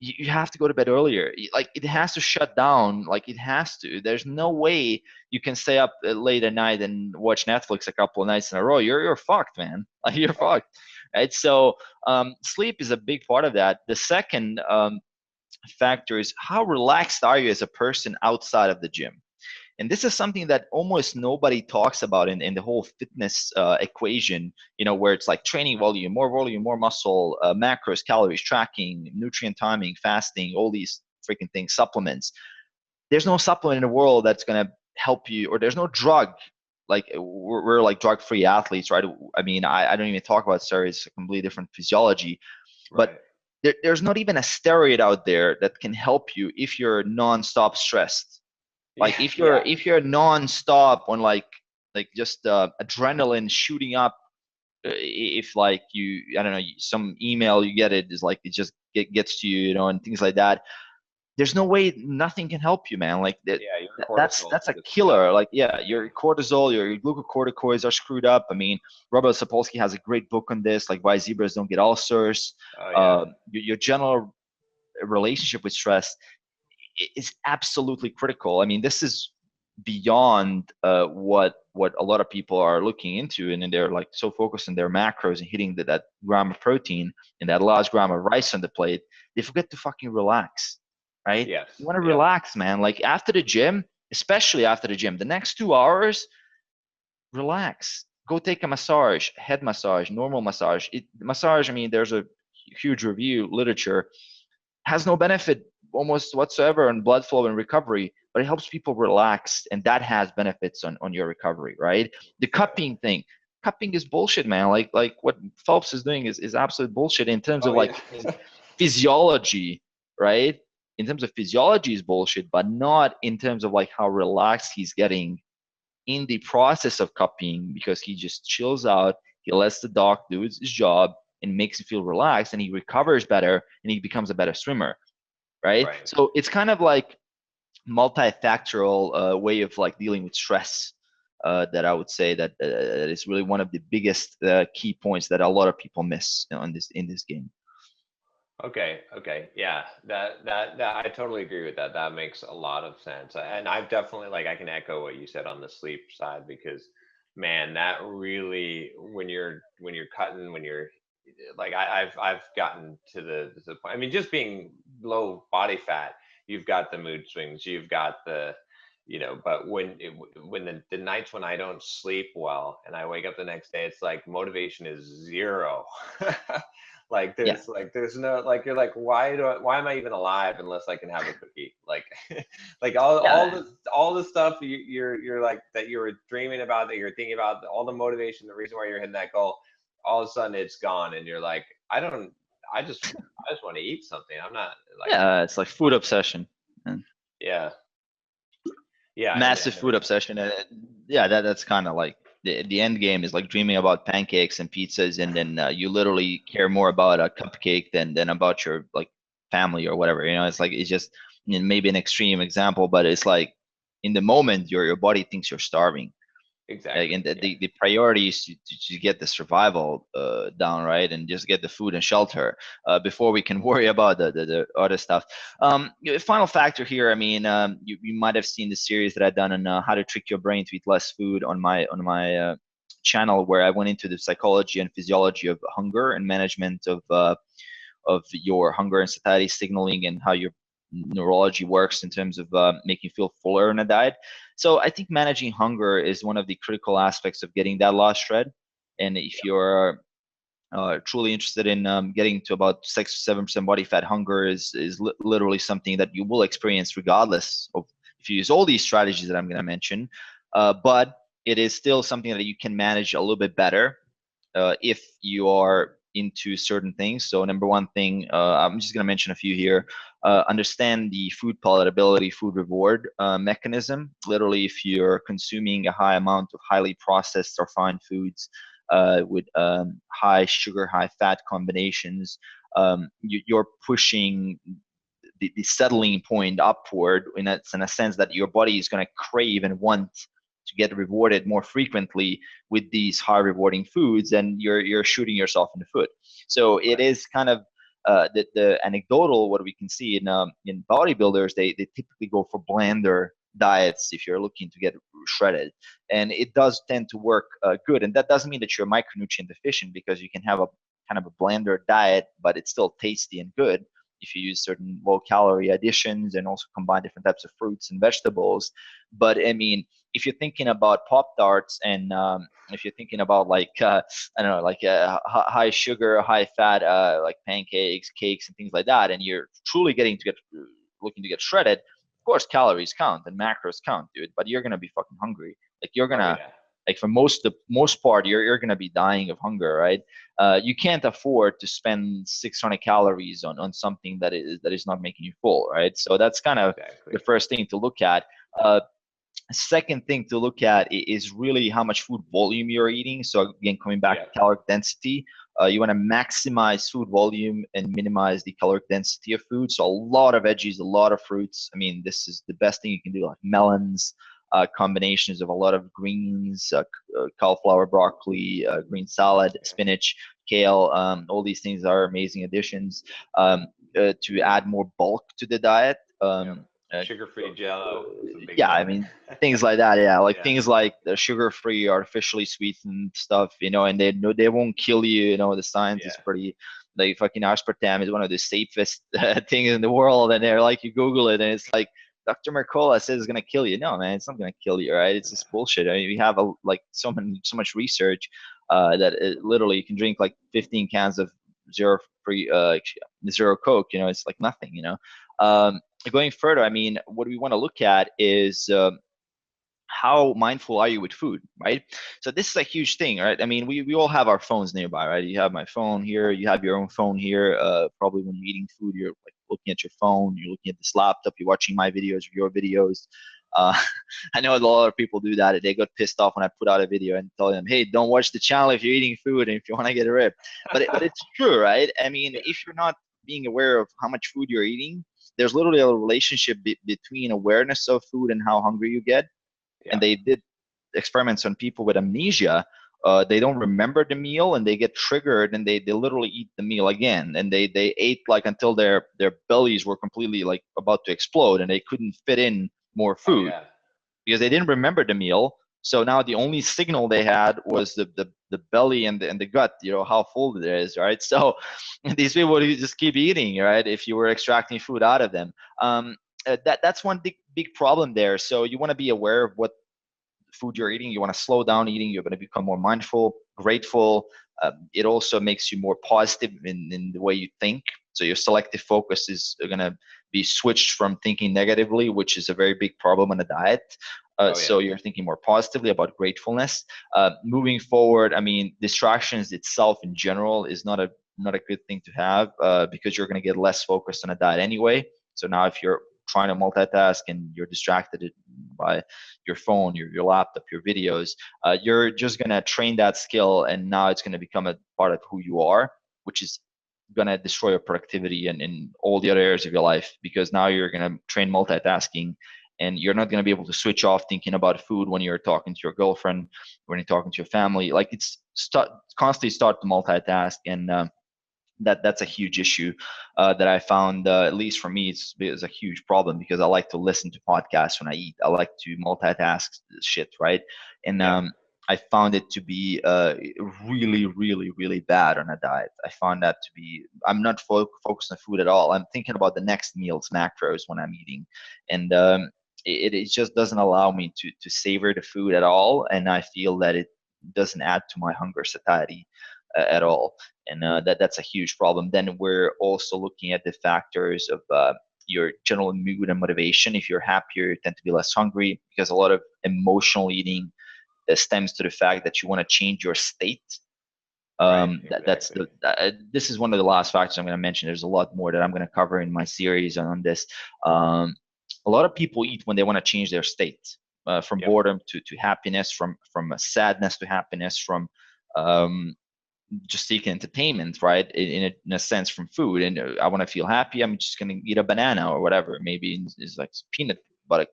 you have to go to bed earlier. Like it has to shut down. Like it has to. There's no way you can stay up late at night and watch Netflix a couple of nights in a row. You're fucked, man. Like you're fucked, right? So sleep is a big part of that. The second factor is how relaxed are you as a person outside of the gym. And this is something that almost nobody talks about in the whole fitness equation, where it's like training volume, more muscle, macros, calories, tracking, nutrient timing, fasting, all these freaking things, supplements. There's no supplement in the world that's going to help you, or there's no drug. Like we're like drug-free athletes, right? I don't even talk about steroids. It's a completely different physiology. But there's not even a steroid out there that can help you if you're nonstop stressed. Like if you're nonstop on like just adrenaline shooting up, if like I don't know, some email you get, it is like it just gets to you, and things like that. There's no way, nothing can help you, man. Like that. That's a killer. Like your cortisol, your glucocorticoids are screwed up. Robert Sapolsky has a great book on this, like why zebras don't get ulcers. Your general relationship with stress is absolutely critical. This is beyond what a lot of people are looking into, and they're like so focused on their macros and hitting that gram of protein and that large gram of rice on the plate, they forget to fucking relax, right? You want to relax, man. Like after the gym, especially after the gym. The next 2 hours, relax. Go take a massage, head massage, normal massage. Massage, I mean, there's a huge review literature, has no benefit almost whatsoever on blood flow and recovery, but it helps people relax, and that has benefits on your recovery, right? The Right. cupping thing, cupping is bullshit, man. Like what Phelps is doing is absolute bullshit in terms Oh of like yeah. physiology, right? In terms of physiology is bullshit, but not in terms of like how relaxed he's getting in the process of cupping, because he just chills out, he lets the dog do his job and makes him feel relaxed, and he recovers better and he becomes a better swimmer, right? Right. So it's kind of like multifactorial way of like dealing with stress, that I would say that is really one of the biggest key points that a lot of people miss on this in this game. Okay, okay. Yeah, that I totally agree with that. That makes a lot of sense. And I've definitely, like, I can echo what you said on the sleep side, because man, that really, when you're cutting, when you're like, I've gotten to the point. I mean, just being low body fat, you've got the mood swings, you've got the, but when the nights when I don't sleep well and I wake up the next day, it's like motivation is zero. Like Yeah, there's no, like, you're like, why am I even alive unless I can have a cookie? Like like all the stuff you're like, that you were dreaming about, that you're thinking about, all the motivation, the reason why you're hitting that goal, all of a sudden it's gone, and you're like, I just want to eat something. I'm not like, yeah, it's like food obsession. And yeah, yeah, massive and food obsession. Yeah, that's kind of like the end game is like dreaming about pancakes and pizzas, and then you literally care more about a cupcake than about your like family or whatever. It's like it's just, maybe an extreme example, but it's like in the moment your body thinks you're starving. Like, exactly, and the, yeah, the, the priority is to get the survival down, right, and just get the food and shelter before we can worry about the other stuff. Final factor here, I mean, you might have seen the series that I've done on how to trick your brain to eat less food on my channel, where I went into the psychology and physiology of hunger and management of your hunger and satiety signaling, and how your neurology works in terms of making you feel fuller in a diet. So I think managing hunger is one of the critical aspects of getting that lost shred. And if you're truly interested in getting to about 6 to 7% body fat, hunger is literally something that you will experience regardless of if you use all these strategies that I'm going to mention. But it is still something that you can manage a little bit better if you are into certain things. So number one thing, I'm just going to mention a few here. Understand the food palatability, food reward mechanism. Literally, if you're consuming a high amount of highly processed or refined foods with high sugar, high fat combinations, you're pushing the settling point upward in a sense that your body is going to crave and want to get rewarded more frequently with these high rewarding foods, and you're shooting yourself in the foot. So it right, is kind of the anecdotal what we can see in bodybuilders, they typically go for blander diets if you're looking to get shredded, and it does tend to work good. And that doesn't mean that you're micronutrient deficient, because you can have a kind of a blander diet but it's still tasty and good if you use certain low calorie additions and also combine different types of fruits and vegetables. But I mean, if you're thinking about Pop Tarts and if you're thinking about like I don't know, like high sugar, high fat, like pancakes, cakes, and things like that, and you're truly looking to get shredded, of course calories count and macros count, dude. But you're gonna be fucking hungry. Like you're oh gonna yeah, like for most part you're gonna be dying of hunger, right? You can't afford to spend 600 calories on something that is not making you full, right? So that's kind of exactly, the first thing to look at. Uh, Second thing to look at is really how much food volume you're eating. So again, coming back yeah, to caloric density, you want to maximize food volume and minimize the caloric density of food. So a lot of veggies, a lot of fruits. I mean, this is the best thing you can do, like melons, combinations of a lot of greens, cauliflower, broccoli, green salad, spinach, kale. All these things are amazing additions to add more bulk to the diet. yeah. Uh, Sugar-free Jello is a big yeah, I one. mean things like that. Yeah, like Yeah, things like the sugar-free, artificially sweetened stuff, and they know they won't kill you. The science is yeah, pretty. Like fucking aspartame is one of the safest things in the world, and they're like you Google it, and it's like Dr. Mercola says it's gonna kill you. No, man, it's not gonna kill you, right? It's just bullshit. I mean, we have like so much research that literally you can drink like 15 cans of zero free zero Coke. You know, it's like nothing. You know, going further, I mean, what we want to look at is how mindful are you with food, right? So this is a huge thing, right? I mean, we all have our phones nearby, right? You have my phone here, you have your own phone here. Probably when you're eating food, you're like looking at your phone, you're looking at this laptop, you're watching my videos or your videos. uh, I know a lot of people do that. They got pissed off when I put out a video and tell them, hey, don't watch the channel if you're eating food and if you want to get a rip. But it's true, right? I mean, Yeah. if you're not being aware of how much food you're eating, there's literally a relationship between awareness of food and how hungry you get. And Yeah. they did experiments on people with amnesia. They don't remember the meal and they get triggered and they literally eat the meal again, and they ate like until their bellies were completely like about to explode and they couldn't fit in more Oh food yeah. because they didn't remember the meal. So now the only signal they had was the belly and the gut, you know, how full it is, right? So these people would just keep eating, right? If you were extracting food out of them. That's one big problem there. So you want to be aware of what food you're eating. You want to slow down eating. You're going to become more mindful, grateful. It also makes you more positive in the way you think. So your selective focus is going to be switched from thinking negatively, which is a very big problem in a diet. Oh yeah. So you're thinking more positively about gratefulness. Moving forward, I mean, distractions itself in general is not a good thing to have because you're going to get less focused on a diet anyway. So now if you're trying to multitask and you're distracted by your phone, your laptop, your videos, you're just going to train that skill and now it's going to become a part of who you are, which is going to destroy your productivity and all the other areas of your life, because now you're going to train multitasking and you're not going to be able to switch off thinking about food when you're talking to your girlfriend, when you're talking to your family. Like it's constantly start to multitask, and that's a huge issue that I found. At least for me, it's a huge problem because I like to listen to podcasts when I eat. I like to multitask shit, right? And Yeah. I found it to be really, really, really bad on a diet. I found that to be, I'm not focused on food at all. I'm thinking about the next meal's macros when I'm eating, and it just doesn't allow me to savor the food at all. And I feel that it doesn't add to my hunger satiety at all, and that's a huge problem. Then we're also looking at the factors of your general mood and motivation. If you're happier, you tend to be less hungry because a lot of emotional eating stems to the fact that you want to change your state. Right. That's Exactly. this is one of the last factors I'm going to mention. There's a lot more that I'm going to cover in my series on this. A lot of people eat when they want to change their state, from Yep. boredom to happiness, from sadness to happiness, from um, just seeking entertainment, right? In a sense, from food. And I want to feel happy. I'm just gonna eat a banana or whatever. Maybe it's like peanut butter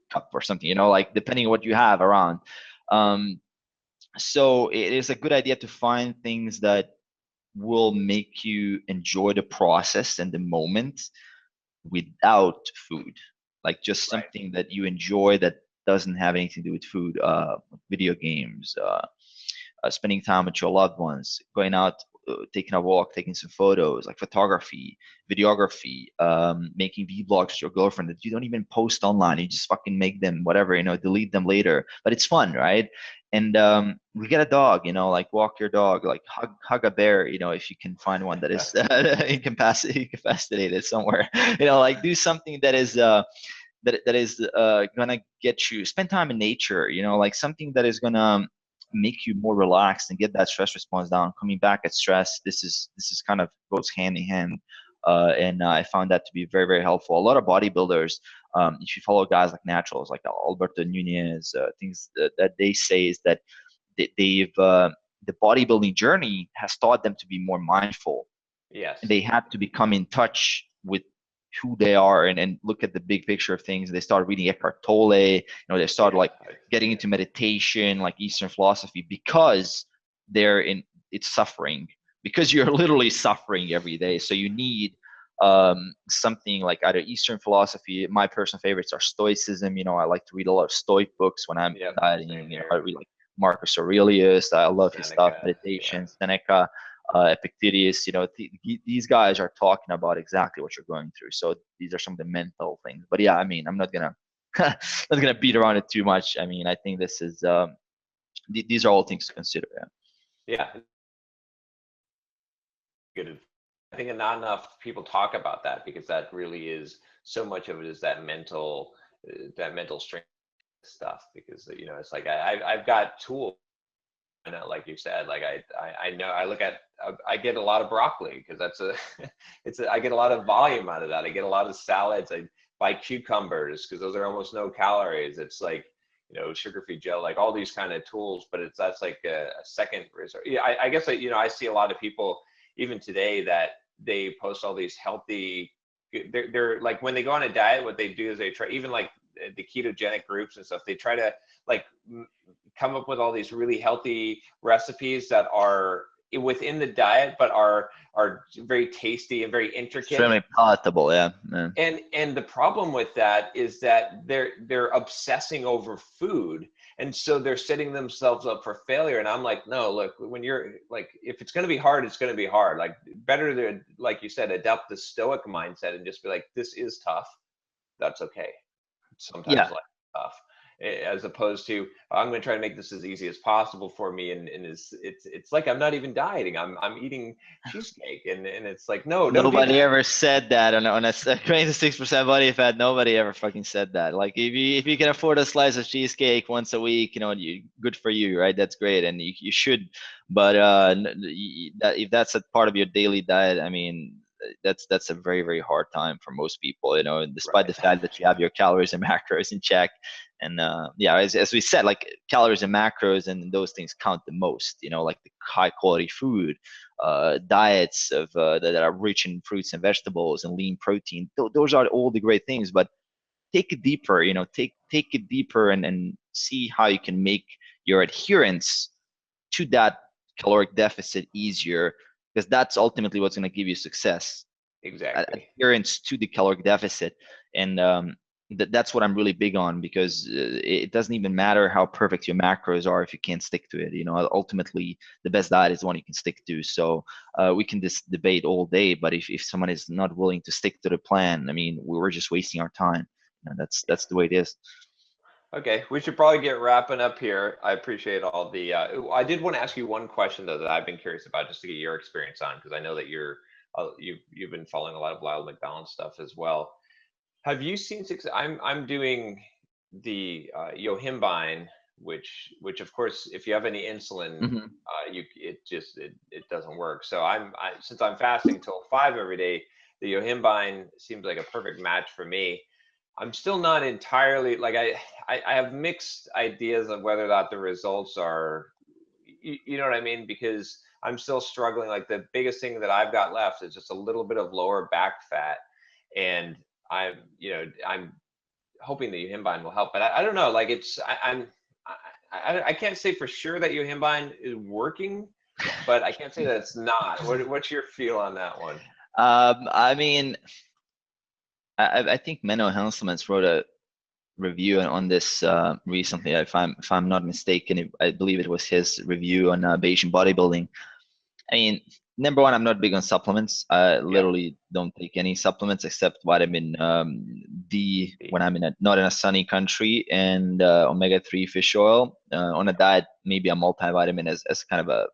cup or something. You know, like depending on what you have around. Um, so it is a good idea to find things that will make you enjoy the process and the moment without food, like just Right. something that you enjoy that doesn't have anything to do with food. Video games, spending time with your loved ones, going out, taking a walk, taking some photos, like photography, videography, making vlogs with your girlfriend that you don't even post online. You just fucking make them, whatever, you know, delete them later. But it's fun, right? And we get a dog, you know, like walk your dog, like hug a bear, you know, if you can find one that is incapacitated somewhere, you know, like do something that is that is gonna get you spend time in nature, you know, like something that is gonna make you more relaxed and get that stress response down. Coming back at stress, this is kind of goes hand in hand, and I found that to be very, very helpful. A lot of bodybuilders, if you follow guys like naturals like Alberto Nunez, things that they say is that they've the bodybuilding journey has taught them to be more mindful. Yes. They had to become in touch with who they are and look at the big picture of things. They started reading Eckhart Tolle, you know, they started Yeah. like getting into meditation, like Eastern philosophy, because they're in it's suffering, because you're literally suffering every day. So you need something like either Eastern philosophy. My personal favorites are Stoicism. You know, I like to read a lot of Stoic books when I'm Yep. dieting. Same You know, I here. read like Marcus Aurelius. I love his stuff, Seneca. Yeah. meditation, Seneca. Epictetus, these guys are talking about exactly what you're going through. So these are some of the mental things. But yeah, I mean, I'm not gonna not gonna beat around it too much. I mean, I think this is these are all things to consider. Yeah. Good. I think not enough people talk about that, because that really is, so much of it is that mental strength stuff. Because it's like I've got tools. Like you said, like I know, I get a lot of broccoli, because that's I get a lot of volume out of that. I get a lot of salads. I buy cucumbers because those are almost no calories. It's like, sugar-free gel, like all these kind of tools. But that's like a second resort. Yeah, I guess I see a lot of people even today that they post all these healthy. They're like, when they go on a diet, what they do is they try, even like the ketogenic groups and stuff. They try to like come up with all these really healthy recipes that are within the diet, but are very tasty and very intricate. Extremely palatable, yeah. And the problem with that is that they're obsessing over food, and so they're setting themselves up for failure. And I'm like, no, look, when you're like, if it's going to be hard, it's going to be hard. Like, better to, like you said, adopt the stoic mindset and just be like, this is tough. That's okay. Sometimes life is tough, as opposed to, I'm going to try to make this as easy as possible for me. And it's like, I'm not even dieting. I'm eating cheesecake, and it's like, no, don't do Nobody that. ever said that on a 26% body fat. Nobody ever fucking said that. Like, if you can afford a slice of cheesecake once a week, good for you, right? That's great, and you should. But if that's a part of your daily diet, I mean, that's a very, very hard time for most people, despite the fact that you have your calories and macros in check. And as we said, like, calories and macros and those things count the most, like the high quality food, diets that are rich in fruits and vegetables and lean protein. Those are all the great things. But take it deeper, take it deeper, and see how you can make your adherence to that caloric deficit easier, because that's ultimately what's going to give you success. Exactly. Adherence to the caloric deficit. And that's what I'm really big on, because it doesn't even matter how perfect your macros are if you can't stick to it. Ultimately, the best diet is the one you can stick to. So we can just debate all day, but if someone is not willing to stick to the plan, I mean, we're just wasting our time. That's the way it is. Okay, we should probably get wrapping up here. I appreciate all the. I did want to ask you one question though that I've been curious about, just to get your experience on, because I know that you've been following a lot of Lyle McBalance stuff as well. Have you seen success? I'm doing the Yohimbine, which of course, if you have any insulin, Mm-hmm. it doesn't work. So since I'm fasting till 5 every day, the Yohimbine seems like a perfect match for me. I'm still not entirely, like, I have mixed ideas of whether or not the results are, you know what I mean? Because I'm still struggling. Like, the biggest thing that I've got left is just a little bit of lower back fat, and I'm hoping the Yohimbine will help. But I don't know. Like, I can't say for sure that Yohimbine is working, but I can't say that it's not. What's your feel on that one? I mean, I think Menno Henselmans wrote a review on this recently. If I'm not mistaken, I believe it was his review on Bayesian bodybuilding. I mean, number one, I'm not big on supplements. I literally don't take any supplements except vitamin D when I'm not in a sunny country, and omega-3 fish oil. On a diet, maybe a multivitamin as kind of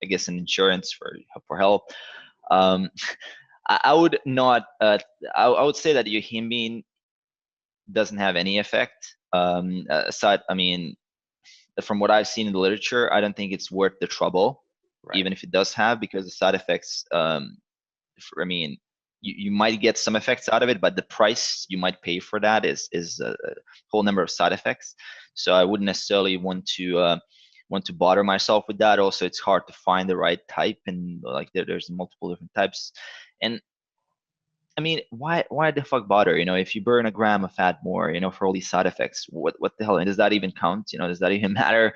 I guess, an insurance for health. Um, I would not. I would say that yohimbine doesn't have any effect. Aside, I mean, from what I've seen in the literature, I don't think it's worth the trouble, even if it does have, because the side effects. I mean, you might get some effects out of it, but the price you might pay for that is a whole number of side effects. So I wouldn't necessarily want to bother myself with that. Also, it's hard to find the right type, and like there's multiple different types. And I mean, why the fuck bother? If you burn a gram of fat more, for all these side effects, what the hell? And does that even count? Does that even matter?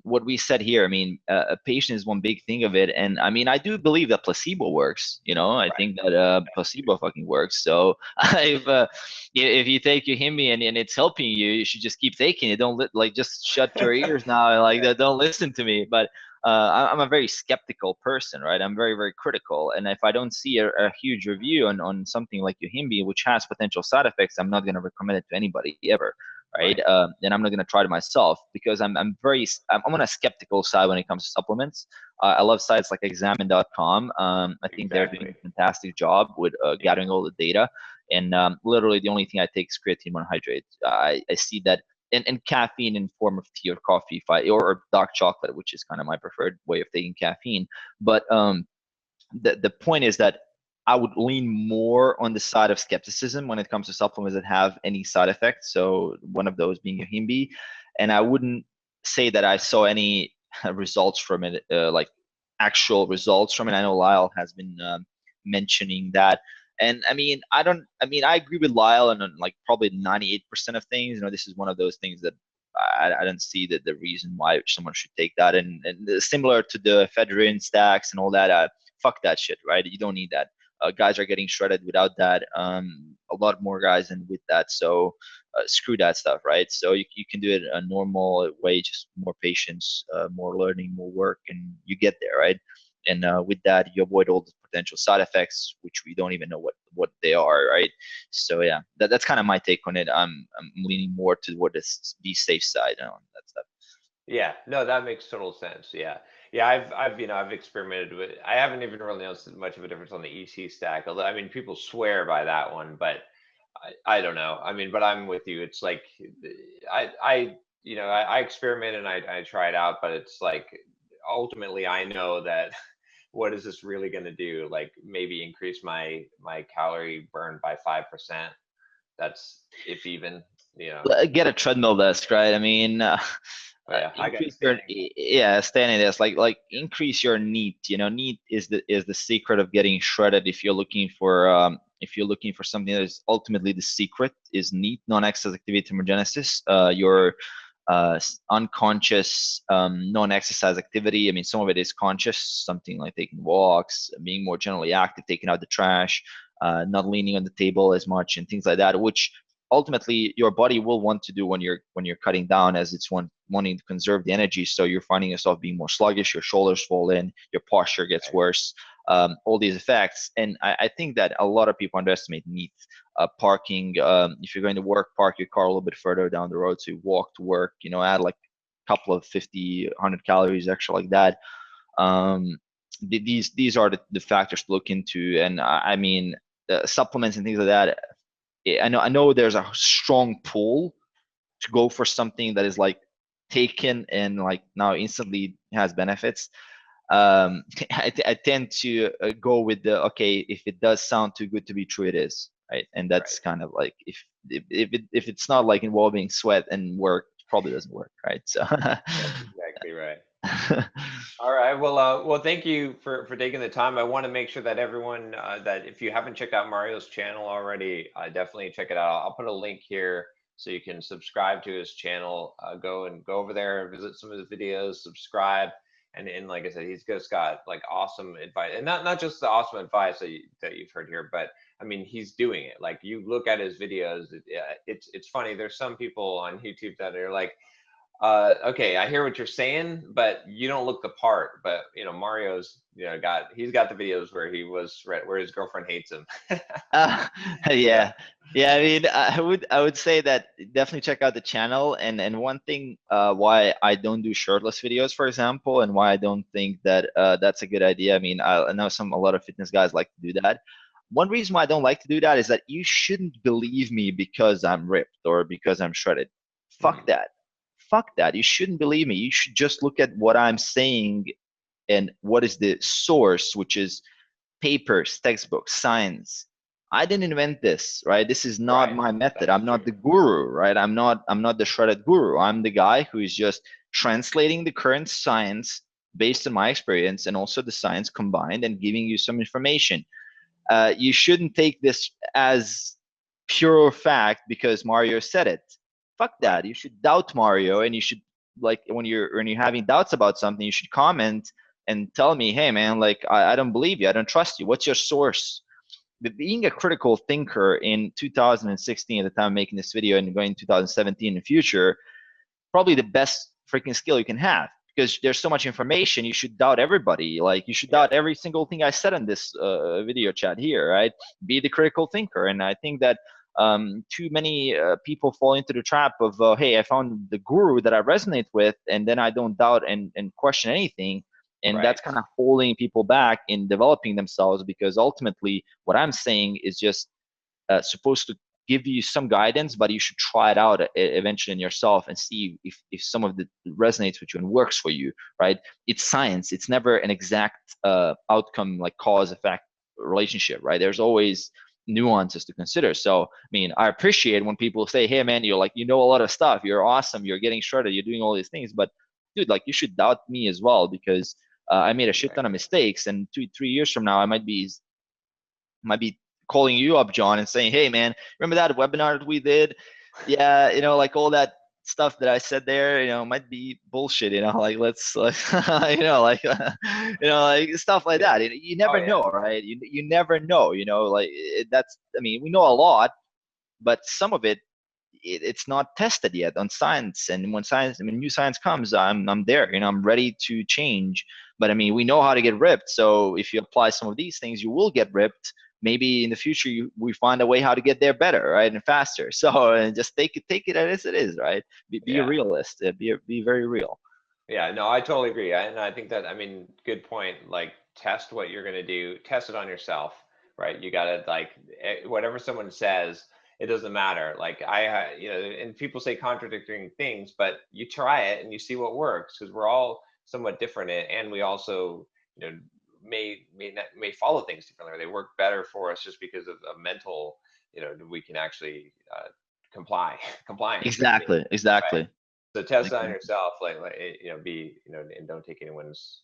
What we said here, I mean, a patient is one big thing of it, and I mean, I do believe that placebo works. I think that placebo fucking works. So if you take your Himi and it's helping you, you should just keep taking it. Don't just shut your ears now. Like that. Don't listen to me. But I'm a very skeptical person, right? I'm very, very critical. And if I don't see a huge review on something like Yohimbi, which has potential side effects, I'm not going to recommend it to anybody ever, right? Right. And I'm not going to try it myself because I'm on a skeptical side when it comes to supplements. I love sites like examine.com. I think they're doing Exactly. a fantastic job with gathering all the data. And literally the only thing I take is creatine monohydrate. I see that and caffeine in form of tea or coffee, if or dark chocolate, which is kind of my preferred way of taking caffeine. But the point is that I would lean more on the side of skepticism when it comes to supplements that have any side effects. So one of those being Yohimbi, and I wouldn't say that I saw any results from it, like actual results from it. I know Lyle has been mentioning that. And I mean, I agree with Lyle on like probably 98% of things. You know, this is one of those things that I don't see the reason why someone should take that. And similar to the ephedrine stacks and all that, fuck that shit, right? You don't need that. Guys are getting shredded without that. A lot more guys than with that. So screw that stuff, right? So you can do it a normal way, just more patience, more learning, more work, and you get there, right? And with that, you avoid all the potential side effects, which we don't even know what they are, right? So yeah, that's kind of my take on it. I'm leaning more toward this be safe side on that stuff. Yeah, no, that makes total sense. Yeah. Yeah, I've experimented with, I haven't even really noticed much of a difference on the EC stack. Although, I mean, people swear by that one, but I don't know. I mean, but I'm with you. It's like, I experiment and I try it out, but it's like, ultimately I know that what is this really going to do? Like maybe increase my calorie burn by 5%. That's if even, you know. Get a treadmill desk, right? I mean, But yeah, I got a increase your standing. yeah standing desk, like increase your NEAT. You know, NEAT is the secret of getting shredded. If you're looking for something that is ultimately the secret is NEAT, non-exercise activity thermogenesis. Your unconscious non-exercise activity. I mean, some of it is conscious, something like taking walks, being more generally active, taking out the trash, not leaning on the table as much, and things like that, which ultimately your body will want to do when you're cutting down, as it's wanting to conserve the energy. So you're finding yourself being more sluggish, your shoulders fall in, your posture gets Right. worse, all these effects. And I think that a lot of people underestimate NEAT. Parking, if you're going to work, park your car a little bit further down the road, so you walk to work, you know, add like a couple of 50 100 calories extra like that. um, these are the factors to look into. And I mean, supplements and things like that, I know there's a strong pull to go for something that is like taken and like now instantly has benefits. I tend to go with the okay, if it does sound too good to be true, it is, right? And that's Right. kind of like if it's not like involving sweat and work, it probably doesn't work, right? So That's exactly right. All right. Well, thank you for taking the time. I want to make sure that everyone that if you haven't checked out Mario's channel already, definitely check it out. I'll put a link here so you can subscribe to his channel. Go over there, visit some of his videos, subscribe, and like I said, he's just got like awesome advice, and not just the awesome advice that you've heard here, but I mean he's doing it. Like you look at his videos, it's funny. There's some people on YouTube that are like, okay, I hear what you're saying, but you don't look the part. But you know, Mario's, he's got the videos where where his girlfriend hates him. Uh, Yeah. yeah, yeah. I mean, I would say that definitely check out the channel. And one thing why I don't do shirtless videos, for example, and why I don't think that that's a good idea. I mean, I know a lot of fitness guys like to do that. One reason why I don't like to do that is that you shouldn't believe me because I'm ripped or because I'm shredded. Fuck Mhm. that. Fuck that. You shouldn't believe me. You should just look at what I'm saying and what is the source, which is papers, textbooks, science. I didn't invent this, right? This is not Right. my method. That's I'm true. not the guru, right? I'm not the shredded guru. I'm the guy who is just translating the current science based on my experience and also the science combined and giving you some information. You shouldn't take this as pure fact because Mario said it. Fuck Right. that. You should doubt Mario, and you should, like, when you're having doubts about something, you should comment and tell me, hey man, like I don't believe you, I don't trust you. What's your source? But being a critical thinker in 2016 at the time of making this video and going 2017 in the future, probably the best freaking skill you can have. because there's so much information, you should doubt everybody. Like you should Yeah. doubt every single thing I said in this video chat here, right? Be the critical thinker. And I think that too many people fall into the trap of, hey, I found the guru that I resonate with, and then I don't doubt and question anything. And Right. that's kind of holding people back in developing themselves, because ultimately what I'm saying is just supposed to give you some guidance, but you should try it out eventually in yourself and see if some of it resonates with you and works for you, right? It's science. It's never an exact outcome, like cause effect relationship, right? There's always nuances to consider. So, I mean, I appreciate when people say, hey, man, you're like, you know a lot of stuff. You're awesome. You're getting shredded. You're doing all these things. But, dude, like, you should doubt me as well, because I made a shit ton of mistakes. And 2-3 years from now, I might be calling you up, John, and saying, hey, man, remember that webinar that we did? Yeah, like all that stuff that I said there, might be bullshit, like let's like like stuff like that. You Oh never yeah. know, right? You never know, like that's, I mean, we know a lot, but some of it's not tested yet on science. And when new science comes, I'm there, I'm ready to change. But I mean, we know how to get ripped. So if you apply some of these things, you will get ripped. Maybe in the future we find a way how to get there better, right, and faster. So and just take it as it is, right? Be a Yeah. realist. Be very real. Yeah, no, I totally agree. And I think that, I mean, good point. Like, test what you're going to do, test it on yourself, right? You got to, like, whatever someone says, it doesn't matter. Like, and people say contradicting things, but you try it and you see what works, because we're all somewhat different. And we also, may follow things differently, or they work better for us just because of a mental, we can actually compliance. Exactly. So test it on Exactly. yourself, and don't take anyone's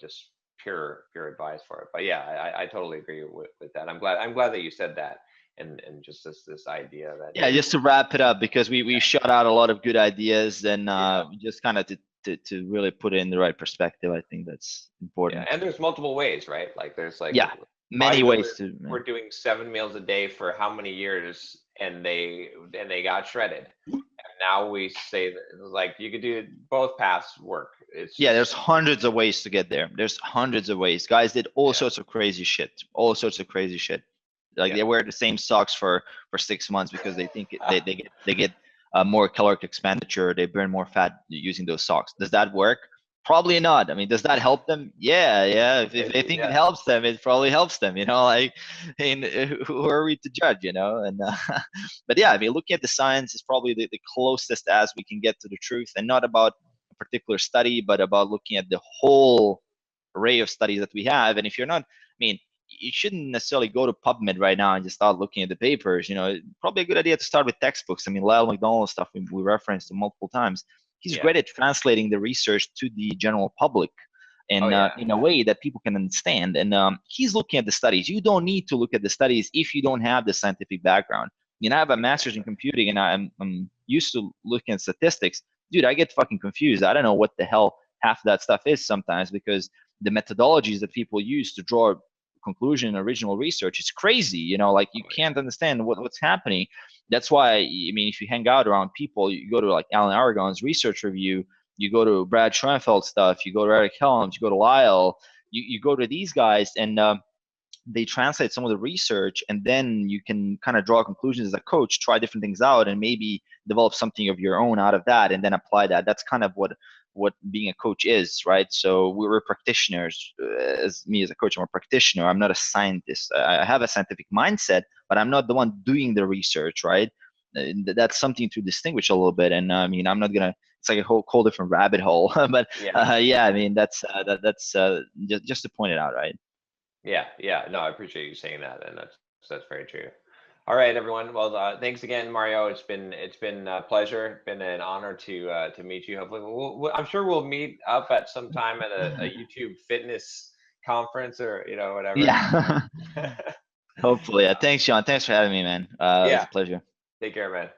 just pure advice for it. But yeah, I totally agree with that. I'm glad that you said that, and just this idea that, Yeah, just to wrap it up, because we shot out a lot of good ideas, and yeah, just kind of to really put it in the right perspective. I think that's yeah, important. and there's multiple ways, right? Like there's like Yeah, many ways bodybuilders to. were doing 7 meals a day for how many years, and they got shredded. Now we say that, like, you could do both paths work. It's Yeah, just, there's hundreds of ways to get there. There's hundreds of ways. Guys did all yeah, sorts of crazy shit. All sorts of crazy shit. Like yeah. they wear the same socks for 6 months because they think they get more caloric expenditure. They burn more fat using those socks. Does that work? Probably not. I mean, does that help them? Yeah, yeah. If they Maybe, think it yeah. helps them, it probably helps them. Like, and who are we to judge? And but yeah, I mean, looking at the science is probably the closest as we can get to the truth, and not about a particular study, but about looking at the whole array of studies that we have. And if you're not, I mean, you shouldn't necessarily go to PubMed right now and just start looking at the papers. Probably a good idea to start with textbooks. I mean, Lyle McDonald stuff we referenced multiple times. He's Yeah. great at translating the research to the general public Oh and yeah. in a way that people can understand. And he's looking at the studies. You don't need to look at the studies if you don't have the scientific background. I have a master's in Exactly. computing, and I'm used to looking at statistics. Dude, I get fucking confused. I don't know what the hell half of that stuff is sometimes, because the methodologies that people use to draw conclusion in original research is crazy. Like you Oh can't understand what's happening. That's why, I mean, if you hang out around people, you go to like Alan Aragon's research review, you go to Brad Schoenfeld stuff, you go to Eric Helms, you go to Lyle, you go to these guys, and they translate some of the research, and then you can kind of draw conclusions as a coach, try different things out, and maybe develop something of your own out of that, and then apply that. That's kind of what being a coach is, right? So we're practitioners. As me as a coach, I'm a practitioner. I'm not a scientist. I have a scientific mindset, but I'm not the one doing the research, right? That's something to distinguish a little bit. And I mean, I'm not gonna. It's like a whole different rabbit hole. But yeah. yeah, I mean, that's just to point it out, right? Yeah. Yeah. No, I appreciate you saying that, and that's very true. All right, everyone. Well, thanks again, Mario. It's been a pleasure. Been an honor to meet you. Hopefully, I'm sure we'll meet up at some time at a YouTube fitness conference, or whatever. Yeah. Hopefully. Thanks, Sean. Thanks for having me, man. It was Yeah. a pleasure. Take care, man.